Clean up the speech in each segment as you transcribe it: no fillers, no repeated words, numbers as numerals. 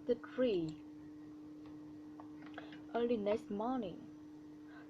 The tree. Early next morning,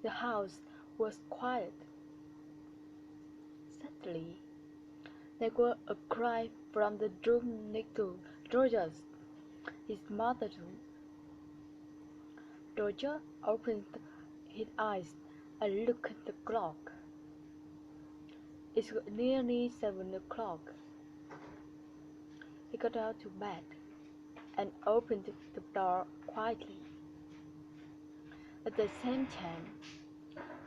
the house was quiet. Suddenly, there was a cry from the room next to Roger's, his mother's room. Roger opened his eyes and looked at the clock. It was nearly 7 o'clock. He got out of bed and opened the door quietly. At the same time,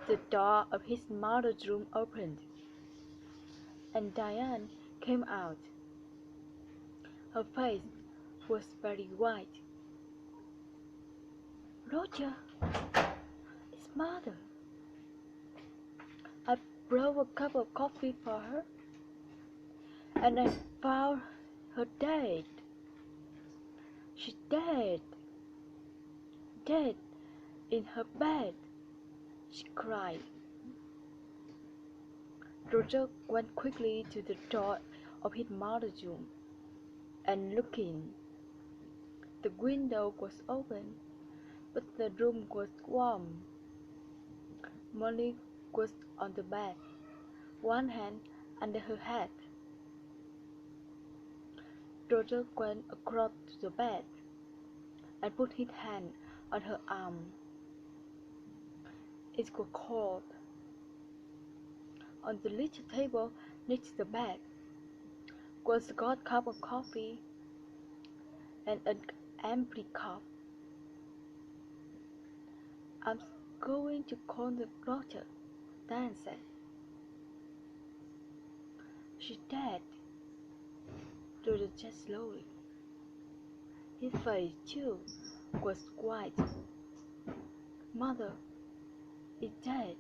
the door of his mother's room opened, and Diane came out. Her face was very white. "Roger, it's mother. I brought a cup of coffee for her, and I found her dead. She's dead, dead in her bed," she cried. Roger went quickly to the door of his mother's room and looked in. The window was open, but the room was warm. Molly was on the bed, one hand under her head. Roger went across to the bed and put his hand on her arm. It was cold. On the little table next to the bed was a cold cup of coffee and an empty cup. "I'm going to call the doctor," Dan said. "She's dead," Roger said slowly. His face, too, was white. "Mother is dead."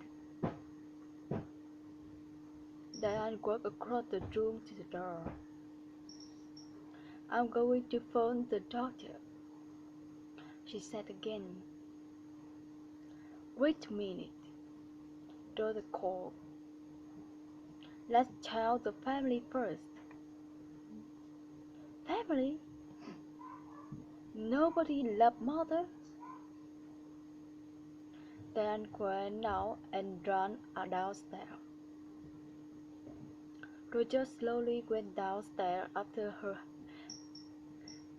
Diane walked across the room to the door. "I'm going to phone the doctor," she said again. "Wait a minute," Roger called. "Let's tell the family first." "Family? Nobody loved mother?" Diane went out and ran downstairs. Roger slowly went downstairs after her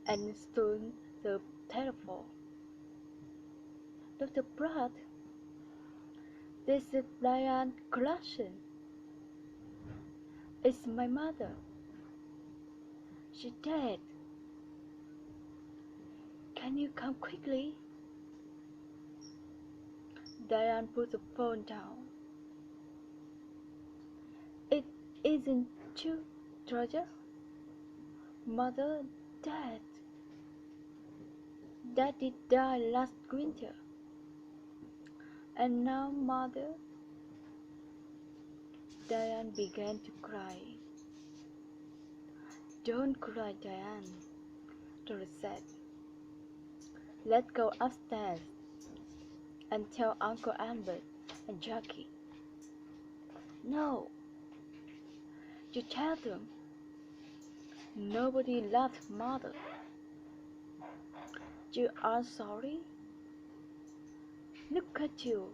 and stood the telephone. "Dr. Pratt, this is Diane Clarkson. It's my mother. She's dead. Can you come quickly?" Diane put the phone down. "It isn't true, Roger. Mother dead. Daddy died last winter. And now mother..." Diane began to cry. "Don't cry, Diane," Doris said. "Let's go upstairs and tell Uncle Albert and Jackie." "No, you tell them. Nobody loved mother. You are sorry? Look at you.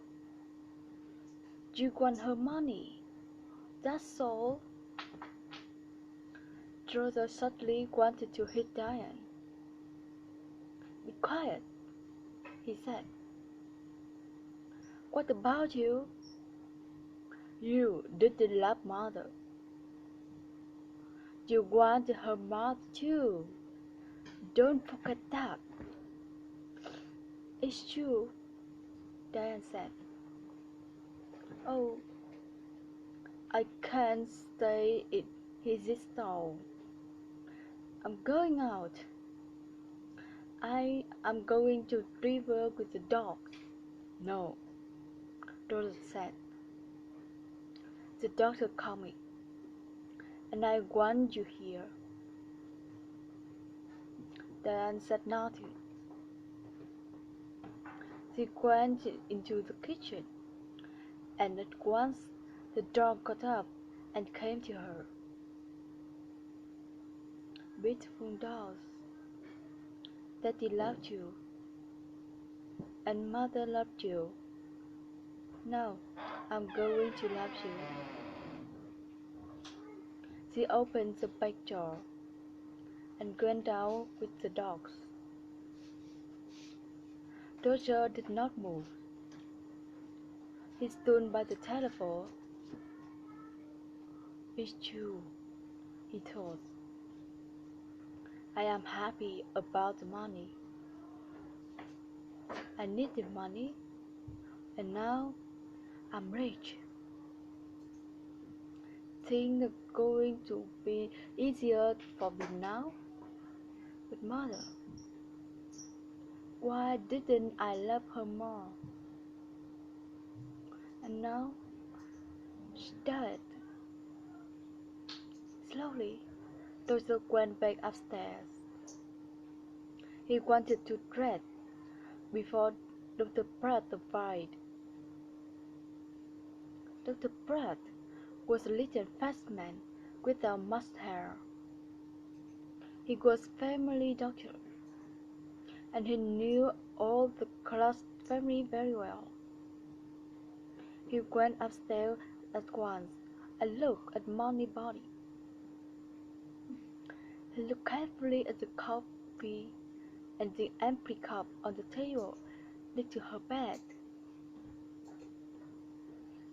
You want her money. That's all." Roger suddenly wanted to hit Diane. "Be quiet," he said. "What about you? You didn't love mother. You wanted her mouth too. Don't forget that." "It's true," Diane said. "Oh, I can't stay in his stall. I'm going out. I'm going to river with the dogs." "No," Roger said. "The doctor coming, and I want you here." Diane said nothing. She went into the kitchen, and at once the dog got up and came to her. "Beautiful dogs," Daddy loved you, and Mother loved you. Now, I'm going to love you. She opened the back door and went out with the dogs. Roger did not move. He stood by the telephone. It's true, he thought. I am happy about the money. I needed money, and now I'm rich. Things are going to be easier for me now. But Mother, why didn't I love her more? And now she's dead. Slowly, Roger went back upstairs. He wanted to dress before Dr. Pratt arrived. Dr. Pratt was a little fast man without much hair. He was family doctor, and he knew all the Clark family very well. He went upstairs at once and looked at Molly's body. He looked carefully at the coffee and the empty cup on the table next to her bed.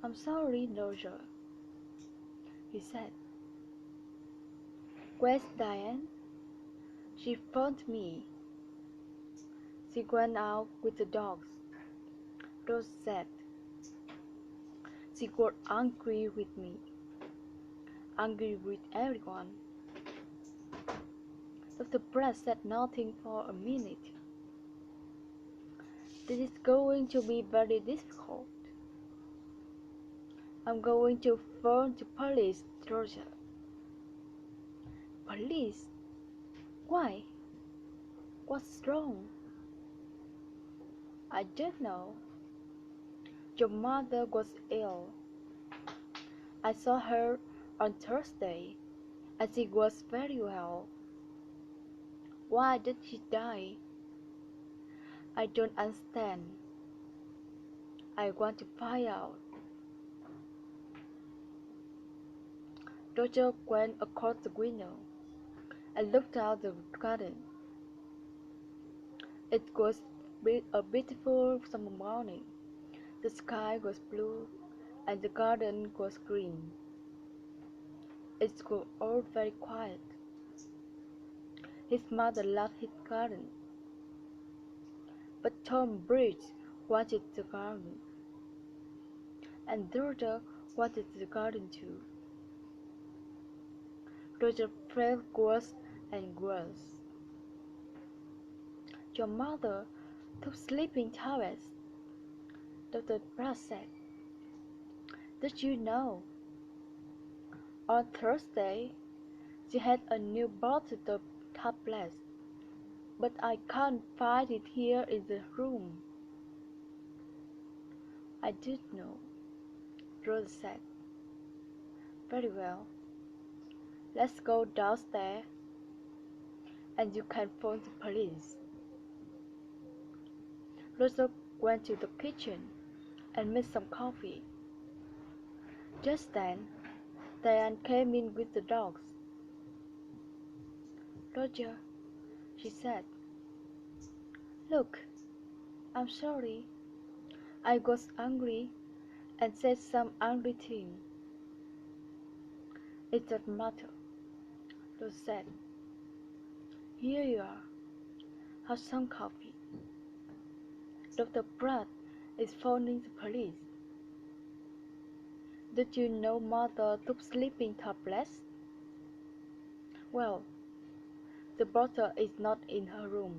I'm sorry, Roger, he said. Where's Diane? She phoned me. She went out with the dogs, Rose said. She got angry with me, angry with everyone. Dr. Pratt said nothing for a minute. This is going to be very difficult. I'm going to phone the police, Roger. Police? Why? What's wrong? I don't know. Your mother was ill. I saw her on Thursday, and she was very well. Why did she die? I don't understand. I want to find out. Roger went across the window and looked out the garden. It was a beautiful summer morning. The sky was blue and the garden was green. It was all very quiet. His mother loved his garden, but Tom Bridge wanted the garden, and Roger wanted the garden too. Roger felt worse and worse. Your mother took sleeping towels, Dr. Pratt said. Did you know? On Thursday, she had a new bottle of tablets, but I can't find it here in the room. I did know, Rose said. Very well. Let's go downstairs, and you can phone the police. Rosa went to the kitchen and made some coffee. Just then, Diane came in with the dogs. Roger, she said, look, I'm sorry. I was angry and said some angry thing. It doesn't matter, Rose said. Here you are. Have some coffee. Dr. Pratt is phoning the police. Did you know Mother took sleeping tablets? Well, the bottle is not in her room.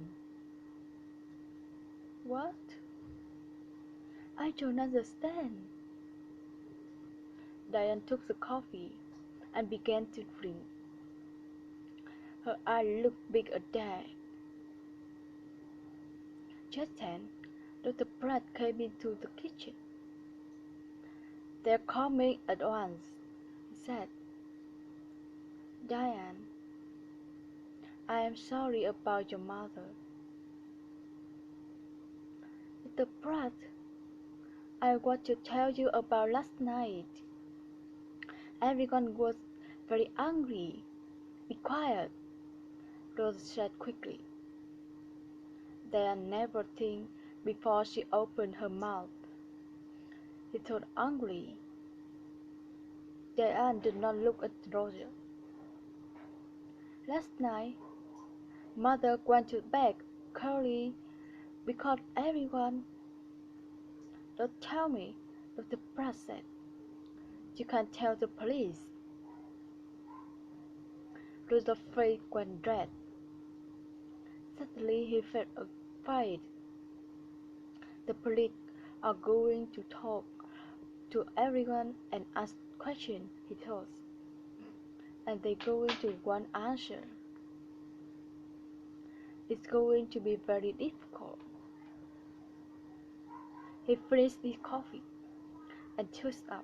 What? I don't understand. Diane took the coffee and began to drink. Her eyes looked big and dead. Just then, Dr. Pratt came into the kitchen. They're coming at once, he said. Diane, I am sorry about your mother. Mr. Pratt, I want to tell you about last night. Everyone was very angry. Be quiet, Rose said quickly. Diane never think before she opened her mouth. He thought angrily. Diane did not look at Roger. Last night, Mother went to bed early because everyone. Don't tell me, Dr. Pratt said. You can't tell the police. Roger's face went red. Suddenly he felt afraid. The police are going to talk to everyone and ask questions, he thought. And they're going to want answers. It's going to be very difficult. He finished his coffee and stood up.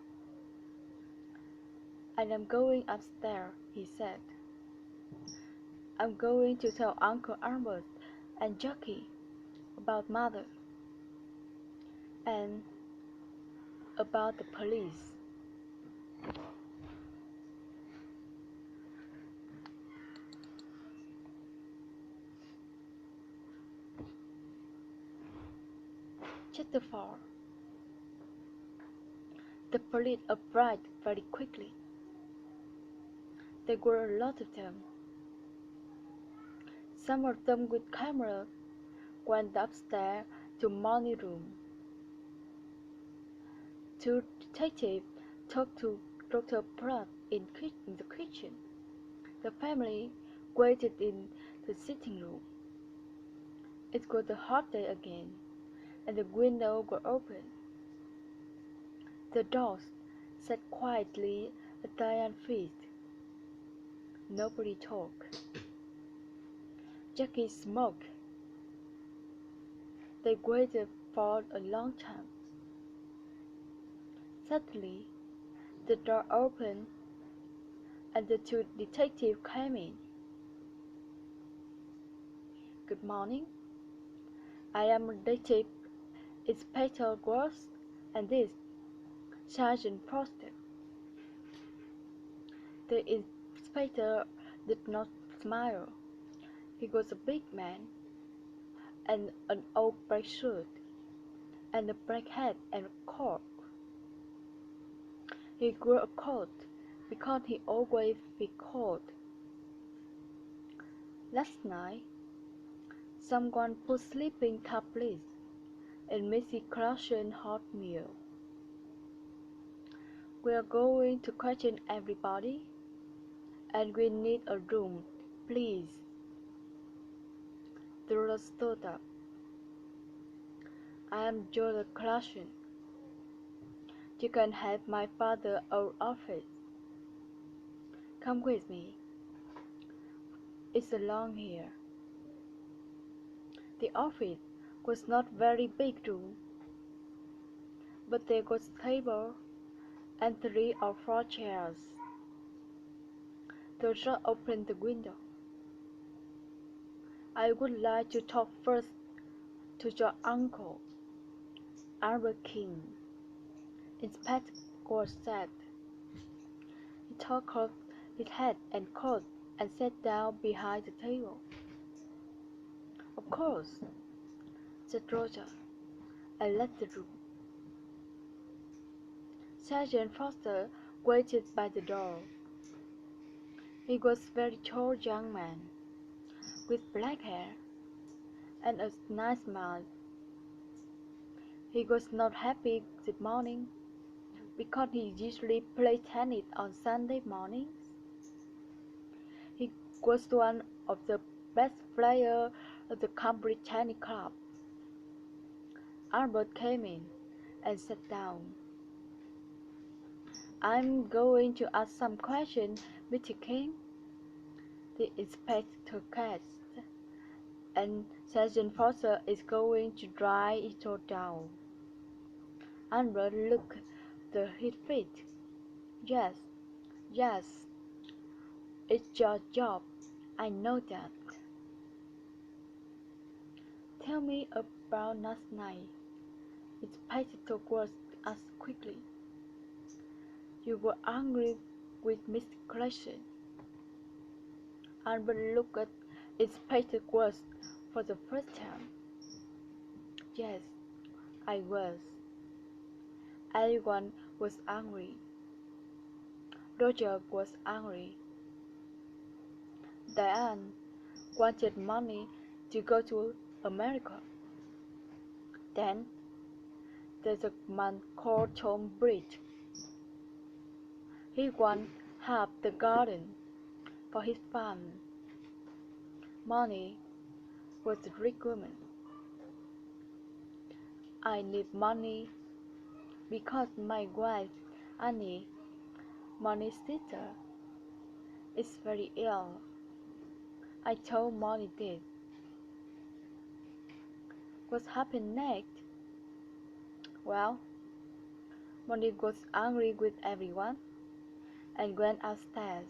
And I'm going upstairs, he said. I'm going to tell Uncle Albert and Jackie about Mother and about the police. Chapter 4. The police arrived very quickly. There were a lot of them. Some of them with cameras went upstairs to morning room. Two detectives talked to Dr. Pratt in the kitchen. The family waited in the sitting room. It was a hot day again, and the windows were open. The dogs sat quietly at Diane's feet. Nobody talked. Jackie smoked. They waited for a long time. Suddenly, the door opened, and the two detectives came in. Good morning. I am Detective Inspector Gross, and this Sergeant Foster. The inspector did not smile. He was a big man, and an old black suit, and a black hat and a coat. He wore a coat because he always felt cold. Last night, someone put sleeping tablets in Mrs. Clausen's hot meal. We are going to question everybody, and we need a room, please. Dora stood up. I am George Clausen. You can have my father's old office. Come with me. It's long here. The office was not very big room, but there was a table and 3 or 4 chairs. Dora opened the window. I would like to talk first to your uncle, Albert King, Inspector Gross said. He took off his hat and coat and sat down behind the table. Of course, said Roger, and left the room. Sergeant Foster waited by the door. He was a very tall young man, with black hair and a nice smile. He was not happy this morning because he usually plays tennis on Sunday mornings. He was one of the best players of the Cambridge Tennis Club. Albert came in and sat down. I'm going to ask some questions, Mr. King, the inspector asked, and Sergeant Foster is going to dry it all down. Albert looked at his feet. Yes, yes, it's your job, I know that. Tell me about last night. It paced towards us quickly. You were angry with Miss Clarkson. Albert looked at its painted words for the first time. Yes, I was. Everyone was angry. Roger was angry. Diane wanted money to go to America. Then there's a man called Tom Bridge. He wants half the garden for his farm. Money was the requirement. I need money because my wife, Annie, Money's sister, is very ill. I told Money this. What happened next? Well, Money was angry with everyone and went upstairs.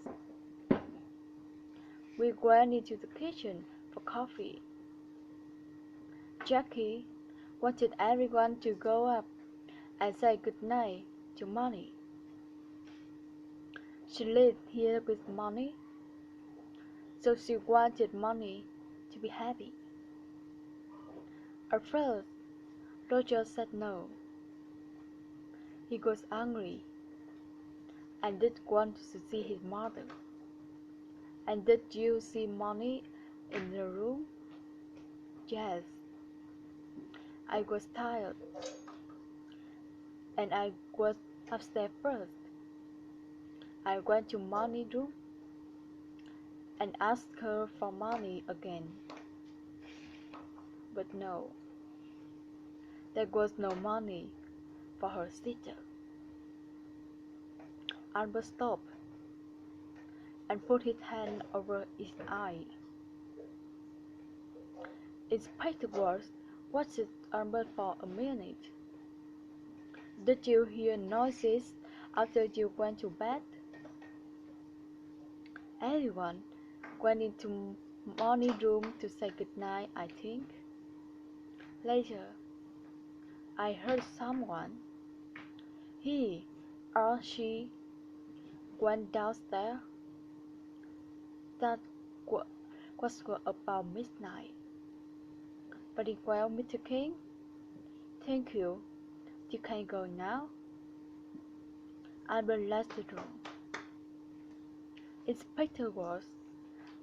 We went into the kitchen for coffee. Jackie wanted everyone to go up and say good night to Money. She lived here with Money, so she wanted Money to be happy. At first, Roger said no. He was angry and did want to see his mother. And did you see Money in the room? Yes. I was tired, and I was upstairs first. I went to Money's room and asked her for money again. But no, there was no money for her sister. Albert stopped and put his hand over his eye. Inspector Watts watched Albert for a minute. Did you hear noises after you went to bed? Everyone went into Money's room to say good night, I think. Later, I heard someone, he or she, went downstairs. That was about midnight. Very well, Mr. King. Thank you. You can go now. Albert left the room. Inspector Watts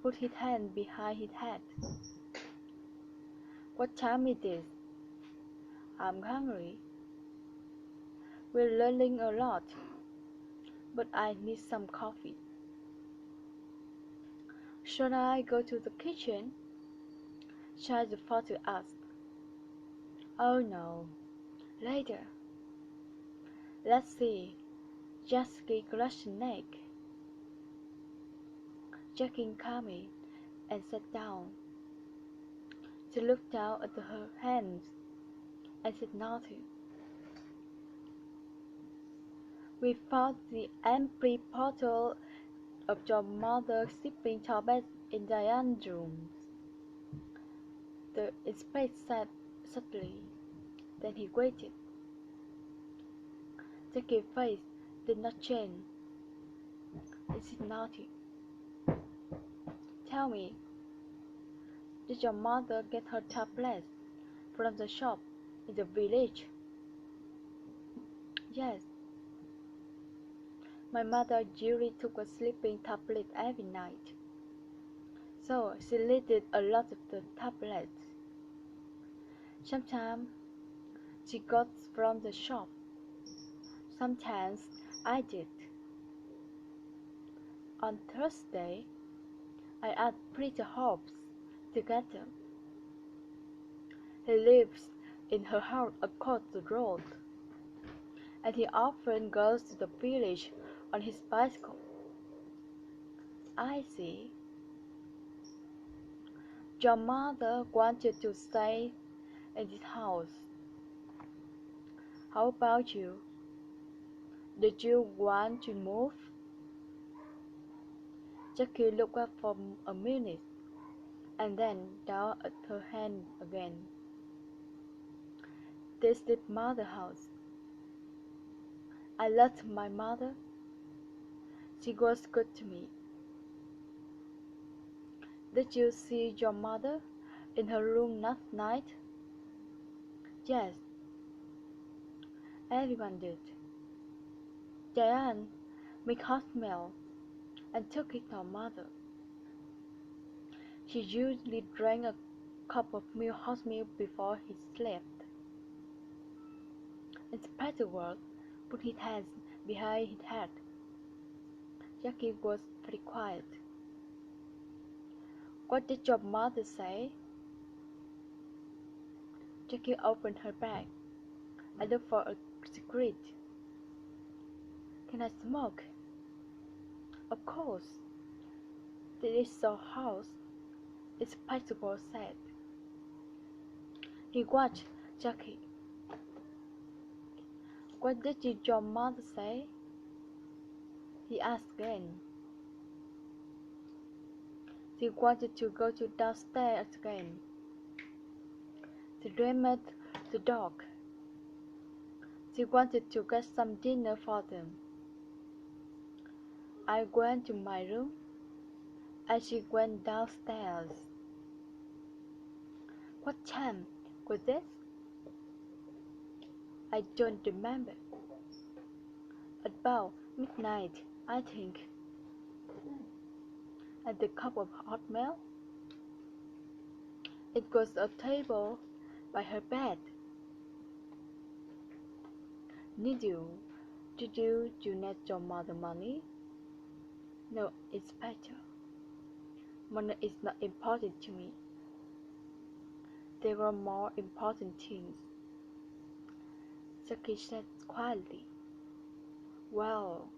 put his hand behind his head. What time is it? I'm hungry. We're learning a lot, but I need some coffee. Shall I go to the kitchen? Charles Potter asked. Oh no, later. Let's see. Jackie crushed an egg. Jackie came in and sat down. She looked down at her hands and said nothing. We found the empty bottle of your mother's sleeping tablet in Diane's room. The inspector said suddenly. Then he waited. Jackie's face did not change. He said nothing. Tell me, did your mother get her tablets from the shop in the village? Yes. My mother usually took a sleeping tablet every night, so she needed a lot of the tablets. Sometimes she got from the shop. Sometimes I did. On Thursday, I asked Peter Hobbs to get them. He lives in her house across the road, and he often goes to the village on his bicycle. I see. Your mother wanted to stay in this house. How about you? Did you want to move? Jackie looked up for a minute and then down at her hand again. this is mother's house. I loved my mother. She was good to me. Did you see your mother in her room last night? Yes, everyone did. Diane made hot milk and took it to her mother. She usually drank a cup of hot milk before he slept. Inspector Ward put his hands behind his head. Jackie was very quiet. What did your mother say? Jackie opened her bag. I looked for a cigarette. Can I smoke? Of course. This is your house, Inspector Ward said. He watched Jackie. What did your mother say? He asked again. She wanted to go downstairs again. She dreamed the dog. She wanted to get some dinner for them. I went to my room, and she went downstairs. What time was this? I don't remember. About midnight, I think. And the cup of hot milk? It was a table by her bed. Did you donate your mother money? No, Inspector. Money is not important to me. There are more important things. Jackie said quietly. Well,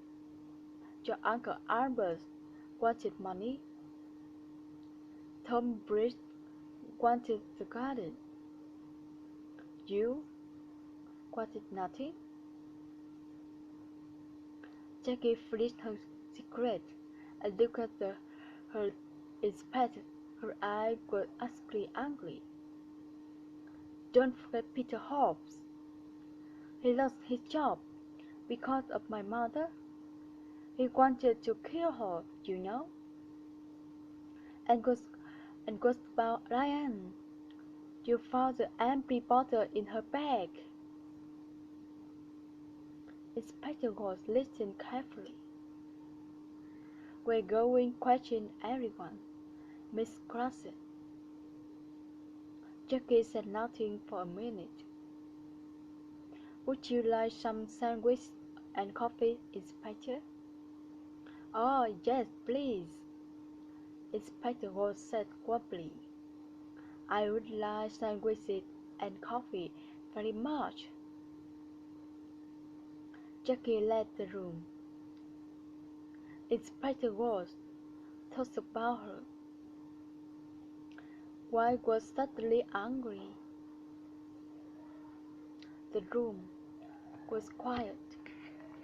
your Uncle Albert wanted money. Tom Bridge wanted the garden. You wanted nothing? Jackie finished her cigarette and looked at her inspector. Her eyes were angry. Don't forget Peter Hobbs. He lost his job because of my mother. He wanted to kill her, you know. And what about Ryan? You found the empty bottle in her bag. Inspector Ross listened carefully. We're going to question everyone, Miss Crosset. Jackie said nothing for a minute. Would you like some sandwich and coffee, Inspector? Oh, yes, please, Inspector Ross said grumpily. I would like sandwiches and coffee very much. Jackie left the room. Inspector Ross thought about her. Why was suddenly angry? The room was quiet.